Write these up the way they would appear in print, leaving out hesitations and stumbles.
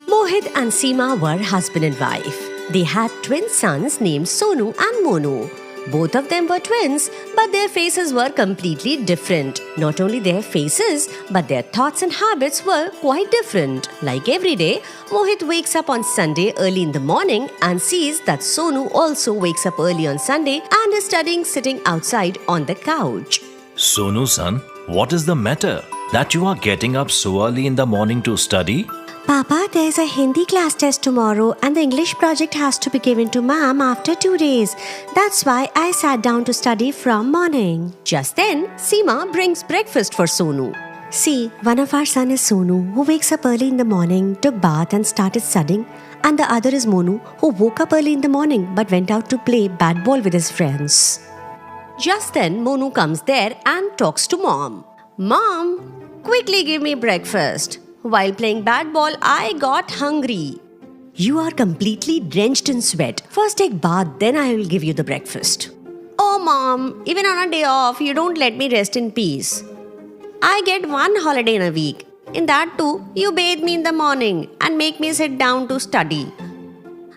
Mohit and Seema were husband and wife. They had twin sons named Sonu and Monu. Both of them were twins, but their faces were completely different. Not only their faces, but their thoughts and habits were quite different. Like every day, Mohit wakes up on Sunday early in the morning and sees that Sonu also wakes up early on Sunday and is studying sitting outside on the couch. Sonu son, what is the matter that you are getting up so early in the morning to study? Papa, there's a Hindi class test tomorrow and the English project has to be given to Ma'am after 2 days. That's why I sat down to study from morning. Just then, Seema brings breakfast for Sonu. See, one of our son is Sonu, who wakes up early in the morning, took bath and started studying. And the other is Monu, who woke up early in the morning but went out to play bat ball with his friends. Just then, Monu comes there and talks to Mom. Mom, quickly give me breakfast. While playing bat ball, I got hungry. You are completely drenched in sweat. First take bath, then I will give you the breakfast. Oh Mom, even on a day off, you don't let me rest in peace. I get one holiday in a week. In that too, you bathe me in the morning and make me sit down to study.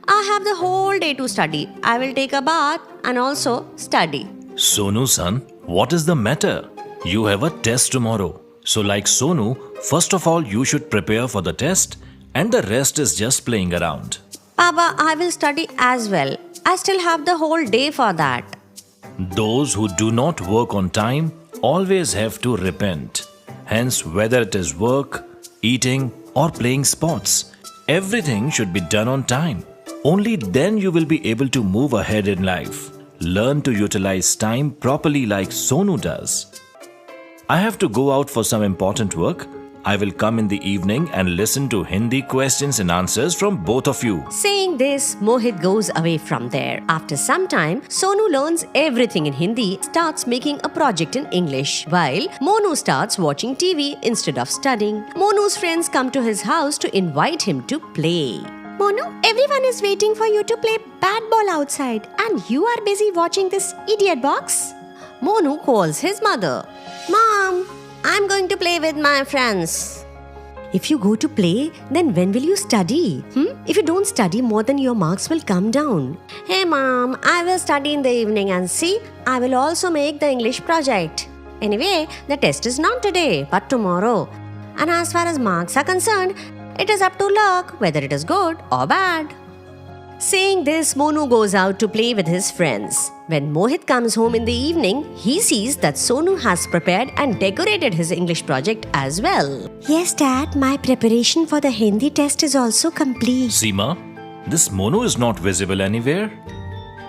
I have the whole day to study. I will take a bath and also study. Sonu son, what is the matter? You have a test tomorrow. So like Sonu, first of all you should prepare for the test and the rest is just playing around. Papa, I will study as well. I still have the whole day for that. Those who do not work on time always have to repent. Hence, whether it is work, eating or playing sports, everything should be done on time. Only then you will be able to move ahead in life. Learn to utilize time properly like Sonu does. I have to go out for some important work. I will come in the evening and listen to Hindi questions and answers from both of you. Saying this, Mohit goes away from there. After some time, Sonu learns everything in Hindi, starts making a project in English, while Monu starts watching TV instead of studying. Monu's friends come to his house to invite him to play. Monu, everyone is waiting for you to play bat ball outside and you are busy watching this idiot box? Monu calls his mother. Mom, I'm going to play with my friends. If you go to play, then when will you study? If you don't study more, then your marks will come down. Hey Mom, I will study in the evening and see, I will also make the English project. Anyway, the test is not today, but tomorrow. And as far as marks are concerned, it is up to luck whether it is good or bad. Saying this, Monu goes out to play with his friends. When Mohit comes home in the evening, he sees that Sonu has prepared and decorated his English project as well. Yes, Dad, my preparation for the Hindi test is also complete. Seema, this Monu is not visible anywhere.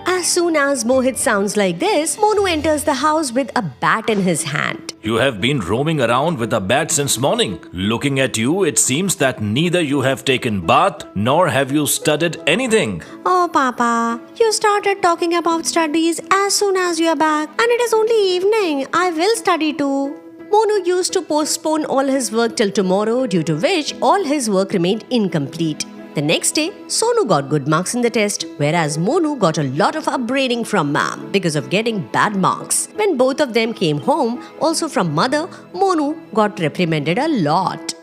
As soon as Mohit sounds like this, Monu enters the house with a bat in his hand. You have been roaming around with a bat since morning. Looking at you, it seems that neither you have taken bath nor have you studied anything. Oh, Papa, you started talking about studies as soon as you are back, and it is only evening. I will study too. Monu used to postpone all his work till tomorrow, due to which all his work remained incomplete. The next day, Sonu got good marks in the test, whereas Monu got a lot of upbraiding from Ma'am because of getting bad marks. When both of them came home, also from Mother, Monu got reprimanded a lot.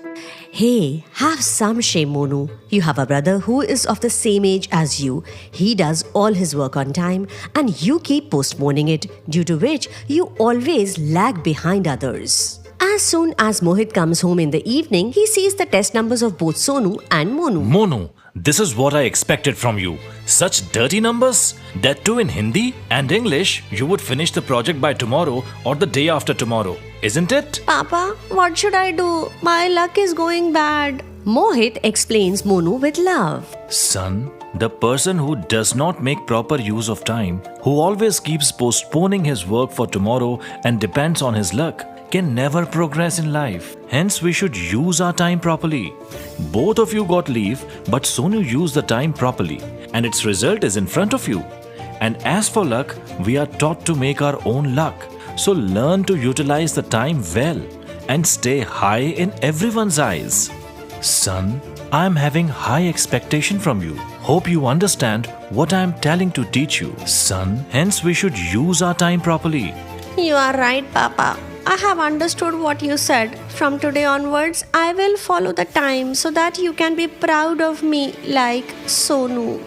Hey, have some shame, Monu. You have a brother who is of the same age as you. He does all his work on time and you keep postponing it, due to which you always lag behind others. As soon as Mohit comes home in the evening, he sees the test numbers of both Sonu and Monu. Monu, this is what I expected from you. Such dirty numbers? That too in Hindi and English, you would finish the project by tomorrow or the day after tomorrow, isn't it? Papa, what should I do? My luck is going bad. Mohit explains Monu with love. Son, the person who does not make proper use of time, who always keeps postponing his work for tomorrow and depends on his luck, can never progress in life. Hence, we should use our time properly. Both of you got leave, but Sonu used the time properly, and its result is in front of you. And as for luck, we are taught to make our own luck. So learn to utilize the time well and stay high in everyone's eyes. Son, I am having high expectation from you. Hope you understand what I am telling to teach you. Son, hence we should use our time properly. You are right, Papa. I have understood what you said. From today onwards, I will follow the time so that you can be proud of me like Sonu.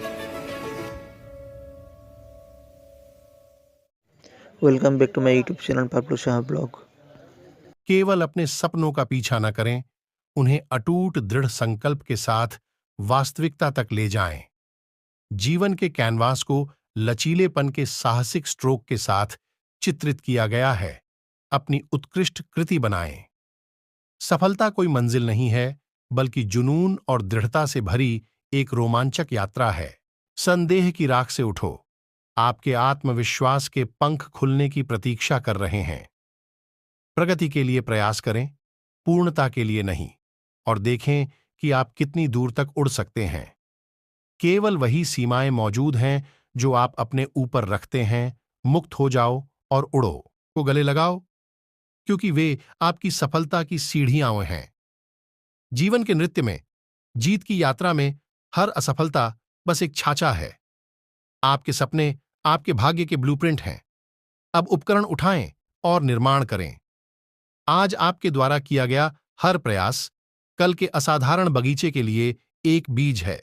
Welcome back to my YouTube channel Paplu Shah blog. केवल अपने सपनों का पीछा न करें, उन्हें अटूट दृढ़ संकल्प के साथ वास्तविकता तक ले जाएं। जीवन के कैनवास को लचीलेपन के साहसिक स्ट्रोक के साथ चित्रित किया गया है। अपनी उत्कृष्ट कृति बनाएं। सफलता कोई मंजिल नहीं है, बल्कि जुनून और दृढ़ता से भरी एक रोमांचक यात्रा है। संदेह की राख से उठो। आपके आत्मविश्वास के पंख खुलने की प्रतीक्षा कर रहे हैं। प्रगति के लिए प्रयास करें, पूर्णता के लिए नहीं, और देखें कि आप कितनी दूर तक उड़ सकते हैं। केवल वही सीमाएं मौजूद हैं जो आप अपने ऊपर रखते हैं। मुक्त हो जाओ और उड़ो को गले लगाओ, क्योंकि वे आपकी सफलता की सीढ़ियां हैं। जीवन के नृत्य में, जीत की यात्रा में हर असफलता बस एक छाछा है। आपके सपने आपके भाग्य के ब्लूप्रिंट हैं। अब उपकरण उठाएं और निर्माण करें। आज आपके द्वारा किया गया हर प्रयास कल के असाधारण बगीचे के लिए एक बीज है।